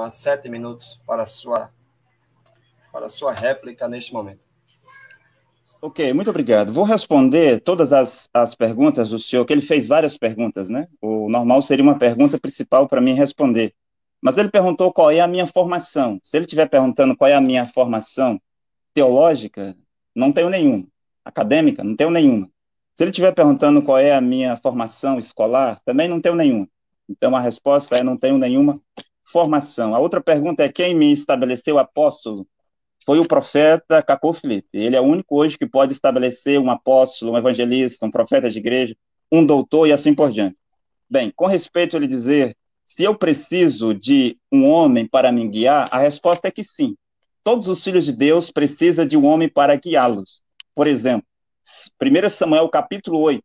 a 7 minutos para a sua réplica neste momento. Ok, muito obrigado. Vou responder todas as perguntas do senhor, que ele fez várias perguntas, né? O normal seria uma pergunta principal para mim responder. Mas ele perguntou qual é a minha formação. Se ele estiver perguntando qual é a minha formação teológica, não tenho nenhuma. Acadêmica, não tenho nenhuma. Se ele estiver perguntando qual é a minha formação escolar, também não tenho nenhuma. Então a resposta é não tenho nenhuma formação. A outra pergunta é quem me estabeleceu apóstolo? Foi o profeta Cacô Filipe. Ele é o único hoje que pode estabelecer um apóstolo, um evangelista, um profeta de igreja, um doutor e assim por diante. Bem, com respeito a ele dizer se eu preciso de um homem para me guiar, a resposta é que sim. Todos os filhos de Deus precisam de um homem para guiá-los. Por exemplo, 1 Samuel capítulo 8,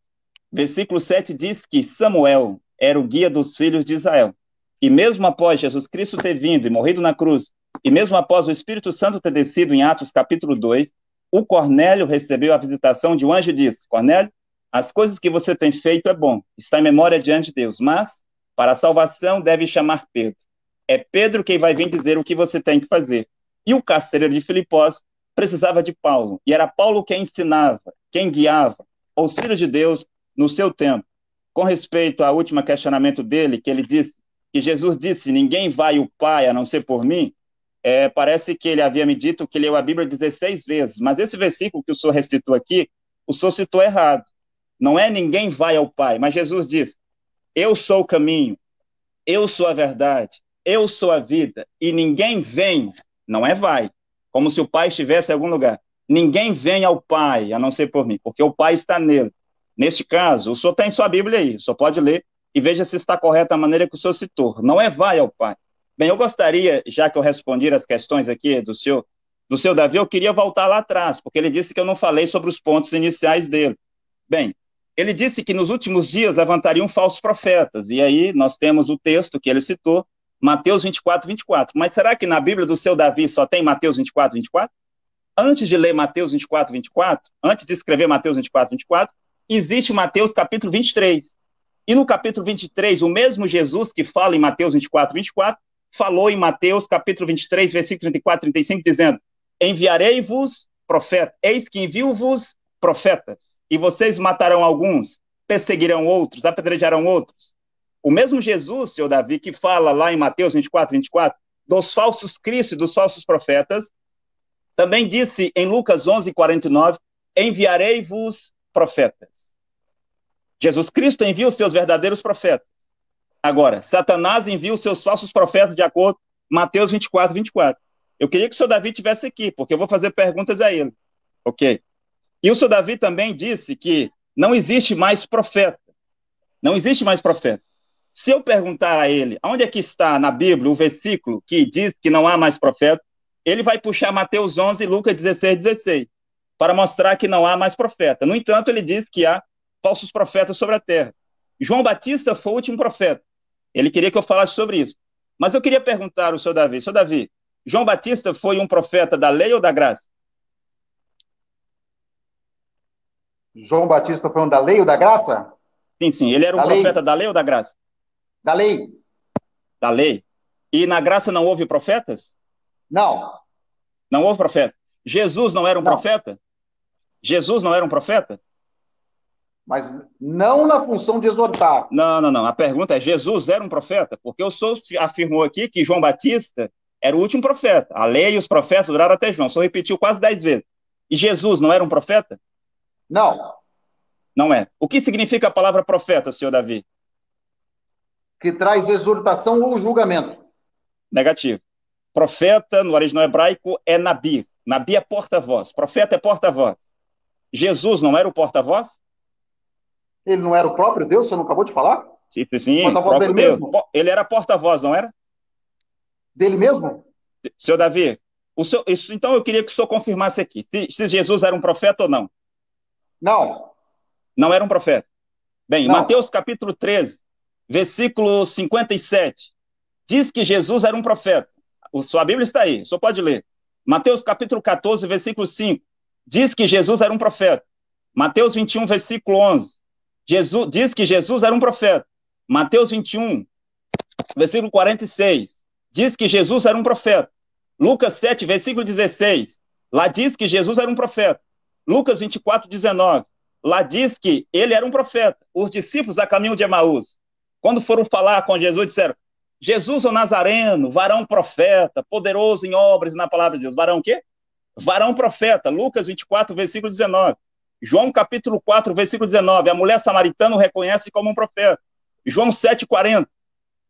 versículo 7 diz que Samuel era o guia dos filhos de Israel. E mesmo após Jesus Cristo ter vindo e morrido na cruz, e mesmo após o Espírito Santo ter descido em Atos capítulo 2, o Cornélio recebeu a visitação de um anjo e disse: Cornélio, as coisas que você tem feito é bom, está em memória diante de Deus, mas para a salvação deve chamar Pedro. É Pedro quem vai vir dizer o que você tem que fazer. E o carcereiro de Filipós precisava de Paulo, e era Paulo quem ensinava, quem guiava os filhos de Deus no seu tempo. Com respeito ao último questionamento dele, que ele disse que Jesus disse: ninguém vai ao Pai a não ser por mim. Parece que ele havia me dito que leu a Bíblia 16 vezes, mas esse versículo que o senhor recitou aqui, o senhor citou errado. Não é ninguém vai ao Pai, mas Jesus diz: eu sou o caminho, eu sou a verdade, eu sou a vida, e ninguém vem, não é vai, como se o Pai estivesse em algum lugar. Ninguém vem ao Pai a não ser por mim, porque o Pai está nele. Neste caso, o senhor tem sua Bíblia aí, o senhor pode ler e veja se está correta a maneira que o senhor citou. Não é vai ao Pai. Bem, eu gostaria, já que eu respondi as questões aqui do seu Davi, eu queria voltar lá atrás, porque ele disse que eu não falei sobre os pontos iniciais dele. Bem, ele disse que nos últimos dias levantariam falsos profetas, e aí nós temos o texto que ele citou, Mateus 24, 24. Mas será que na Bíblia do seu Davi só tem Mateus 24, 24? Antes de ler Mateus 24, 24, antes de escrever Mateus 24, 24, existe Mateus capítulo 23. E no capítulo 23, o mesmo Jesus que fala em Mateus 24, 24, falou em Mateus capítulo 23, versículo 34, 35, dizendo: enviarei-vos profetas, eis que envio-vos profetas, e vocês matarão alguns, perseguirão outros, apedrejarão outros. O mesmo Jesus, seu Davi, que fala lá em Mateus 24, 24, dos falsos cristos e dos falsos profetas, também disse em Lucas 11, 49, enviarei-vos profetas. Jesus Cristo envia os seus verdadeiros profetas. Agora, Satanás envia os seus falsos profetas de acordo com Mateus 24, 24. Eu queria que o seu Davi estivesse aqui, porque eu vou fazer perguntas a ele. Ok? E o seu Davi também disse que não existe mais profeta. Não existe mais profeta. Se eu perguntar a ele, onde é que está na Bíblia o versículo que diz que não há mais profeta, ele vai puxar Mateus 11 e Lucas 16, 16, para mostrar que não há mais profeta. No entanto, ele diz que há falsos profetas sobre a terra. João Batista foi o último profeta. Ele queria que eu falasse sobre isso. Mas eu queria perguntar ao seu Davi, João Batista foi um profeta da lei ou da graça? João Batista foi um da lei ou da graça? Sim. Ele era um profeta da lei ou da graça? Da lei. Da lei. E na graça não houve profetas? Não. Não houve profeta. Jesus não era um profeta? Jesus não era um profeta? Mas não na função de exortar. Não. A pergunta é, Jesus era um profeta? Porque o senhor afirmou aqui que João Batista era o último profeta. A lei e os profetas duraram até João. O senhor repetiu quase 10 vezes. E Jesus não era um profeta? Não. Não é. O que significa a palavra profeta, senhor Davi? Que traz exortação ou julgamento. Negativo. Profeta, no original hebraico, é Nabi. Nabi é porta-voz. Profeta é porta-voz. Jesus não era o porta-voz? Ele não era o próprio Deus, você não acabou de falar? Sim, o próprio Deus. Mesmo? Ele era porta-voz, não era? Dele mesmo? Senhor Davi, então eu queria que o senhor confirmasse aqui, se Jesus era um profeta ou não. Não. Não era um profeta. Bem, não. Mateus capítulo 13, versículo 57, diz que Jesus era um profeta. Sua Bíblia está aí, o senhor pode ler. Mateus capítulo 14, versículo 5, diz que Jesus era um profeta. Mateus 21, versículo 11, diz que Jesus era um profeta. Mateus 21, versículo 46, diz que Jesus era um profeta. Lucas 7, versículo 16, lá diz que Jesus era um profeta. Lucas 24, 19, lá diz que ele era um profeta. Os discípulos a caminho de Emaús, quando foram falar com Jesus, disseram: Jesus o Nazareno, varão profeta, poderoso em obras na palavra de Deus. Varão o quê? Varão profeta. Lucas 24, versículo 19. João capítulo 4, versículo 19. A mulher samaritana o reconhece como um profeta. João 7, 40.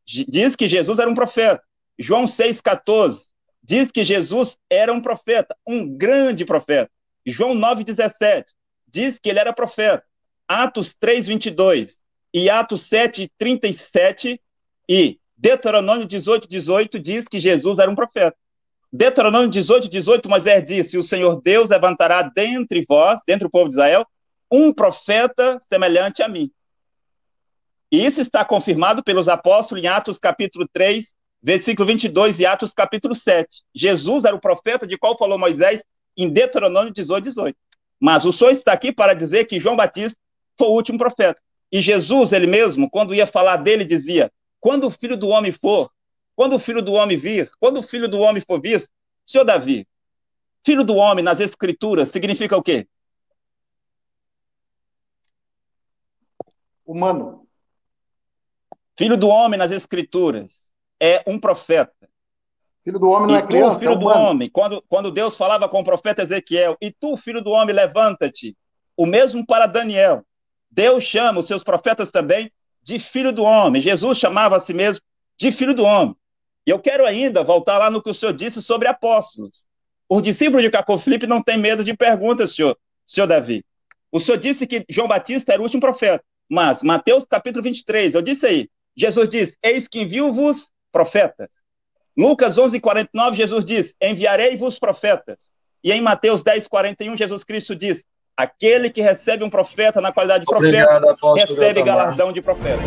Diz que Jesus era um profeta. João 6, 14. Diz que Jesus era um profeta, um grande profeta. João 9, 17. Diz que ele era profeta. Atos 3, 22. E Atos 7, 37. E Deuteronômio 18, 18 diz que Jesus era um profeta. Deuteronômio 18, 18, Moisés disse: o Senhor Deus levantará dentre vós, dentre o povo de Israel, um profeta semelhante a mim. E isso está confirmado pelos apóstolos em Atos capítulo 3, versículo 22 e Atos capítulo 7. Jesus era o profeta de qual falou Moisés em Deuteronômio 18, 18. Mas o Senhor está aqui para dizer que João Batista foi o último profeta. E Jesus, ele mesmo, quando ia falar dele, dizia: quando o Filho do Homem for, quando o Filho do Homem vir, quando o Filho do Homem for visto, senhor Davi, Filho do Homem nas Escrituras significa o quê? Humano. Filho do Homem nas Escrituras é um profeta. Filho do homem não é criança, filho é do homem, quando Deus falava com o profeta Ezequiel, e tu, filho do homem, levanta-te. O mesmo para Daniel. Deus chama os seus profetas também de filho do homem. Jesus chamava a si mesmo de filho do homem. E eu quero ainda voltar lá no que o senhor disse sobre apóstolos. Os discípulos de Cacô Filipe não têm medo de perguntas, senhor Davi. O senhor disse que João Batista era o último profeta. Mas, Mateus capítulo 23, eu disse aí, Jesus diz: eis que envio-vos profetas. Lucas 11, 49, Jesus diz: enviarei-vos profetas. E em Mateus 10, 41, Jesus Cristo diz: aquele que recebe um profeta na qualidade de profeta, recebe galardão de profeta.